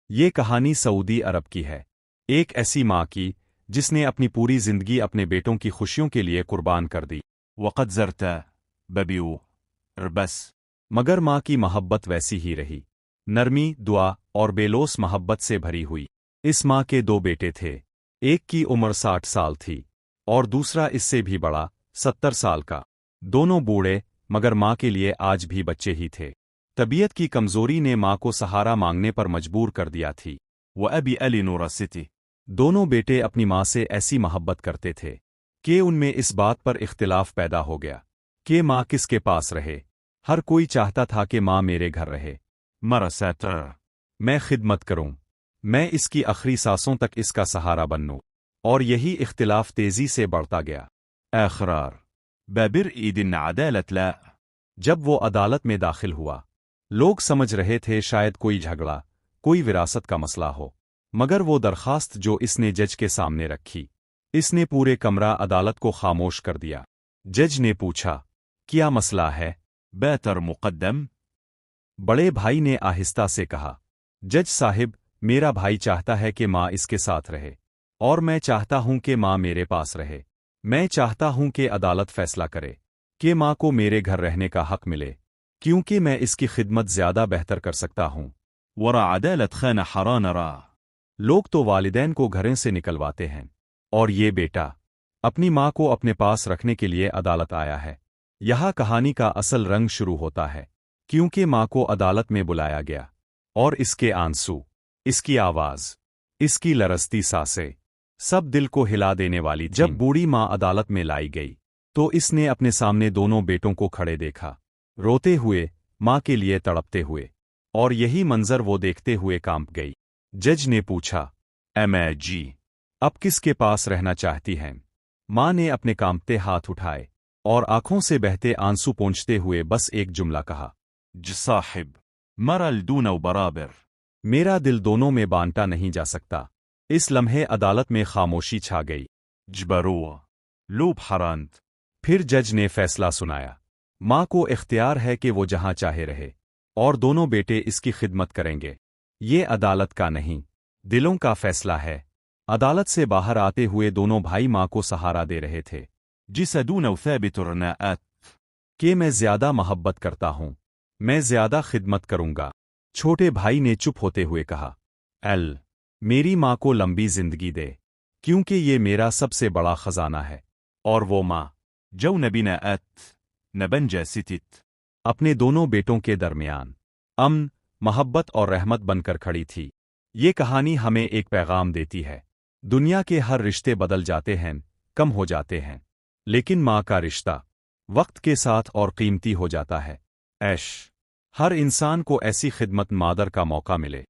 یہ کہانی سعودی عرب کی ہے، ایک ایسی ماں کی جس نے اپنی پوری زندگی اپنے بیٹوں کی خوشیوں کے لیے قربان کر دی۔ وقد زرت ببیو ربس، مگر ماں کی محبت ویسی ہی رہی، نرمی، دعا اور بے لوث محبت سے بھری ہوئی۔ اس ماں کے 2 بیٹے تھے، ایک کی عمر 60 سال تھی اور دوسرا اس سے بھی بڑا، 70 سال کا۔ دونوں بوڑھے مگر ماں کے لیے آج بھی بچے ہی تھے۔ طبیعت کی کمزوری نے ماں کو سہارا مانگنے پر مجبور کر دیا تھی۔ وأبي ألي نورستي، دونوں بیٹے اپنی ماں سے ایسی محبت کرتے تھے کہ ان میں اس بات پر اختلاف پیدا ہو گیا کہ ماں کس کے پاس رہے۔ ہر کوئی چاہتا تھا کہ ماں میرے گھر رہے، مرست میں خدمت کروں، میں اس کی آخری سانسوں تک اس کا سہارا بنوں، اور یہی اختلاف تیزی سے بڑھتا گیا۔ آخرار بابر إيد عدالة لا، جب وہ عدالت میں داخل ہوا، لوگ سمجھ رہے تھے شاید کوئی جھگڑا، کوئی وراثت کا مسئلہ ہو، مگر وہ درخواست جو اس نے جج کے سامنے رکھی، اس نے پورے کمرہ عدالت کو خاموش کر دیا۔ جج نے پوچھا، کیا مسئلہ ہے؟ باتر مقدم، بڑے بھائی نے آہستہ سے کہا، جج صاحب، میرا بھائی چاہتا ہے کہ ماں اس کے ساتھ رہے، اور میں چاہتا ہوں کہ ماں میرے پاس رہے۔ میں چاہتا ہوں کہ عدالت فیصلہ کرے کہ ماں کو میرے گھر رہنے کا حق ملے، کیونکہ میں اس کی خدمت زیادہ بہتر کر سکتا ہوں۔ ورا عدالة خان حران را، لوگ تو والدین کو گھریں سے نکلواتے ہیں، اور یہ بیٹا اپنی ماں کو اپنے پاس رکھنے کے لیے عدالت آیا ہے۔ یہاں کہانی کا اصل رنگ شروع ہوتا ہے، کیونکہ ماں کو عدالت میں بلایا گیا، اور اس کے آنسو، اس کی آواز، اس کی لرزتی سانسیں، سب دل کو ہلا دینے والی تھیں۔ جب بوڑھی ماں عدالت میں لائی گئی تو اس نے اپنے سامنے دونوں بیٹوں کو کھڑے دیکھا، روتے ہوئے، ماں کے لیے تڑپتے ہوئے، اور یہی منظر وہ دیکھتے ہوئے کانپ گئی۔ جج نے پوچھا، أما جی، اب کس کے پاس رہنا چاہتی ہیں؟ ماں نے اپنے کانپتے ہاتھ اٹھائے اور آنکھوں سے بہتے آنسو پونچھتے ہوئے بس ایک جملہ کہا، صاحب مرا الدون برابر، میرا دل دونوں میں بانٹا نہیں جا سکتا۔ اس لمحے عدالت میں خاموشی چھا گئی۔ جبرو لوب حرانت، پھر جج نے فیصلہ سنایا، ماں کو اختیار ہے کہ وہ جہاں چاہے رہے، اور دونوں بیٹے اس کی خدمت کریں گے۔ یہ عدالت کا نہیں، دلوں کا فیصلہ ہے۔ عدالت سے باہر آتے ہوئے دونوں بھائی ماں کو سہارا دے رہے تھے جسدون ثابت رناءات، کہ میں زیادہ محبت کرتا ہوں، میں زیادہ خدمت کروں گا۔ چھوٹے بھائی نے چپ ہوتے ہوئے کہا، میری ماں کو لمبی زندگی دے، کیونکہ یہ میرا سب سے بڑا خزانہ ہے۔ اور وہ ماں جو نبناءات نبنجا ستت، اپنے دونوں بیٹوں کے درمیان امن، محبت اور رحمت بن کر کھڑی تھی۔ یہ کہانی ہمیں ایک پیغام دیتی ہے، دنیا کے ہر رشتے بدل جاتے ہیں، کم ہو جاتے ہیں، لیکن ماں کا رشتہ وقت کے ساتھ اور قیمتی ہو جاتا ہے۔ ہر انسان کو ایسی خدمت مادر کا موقع ملے۔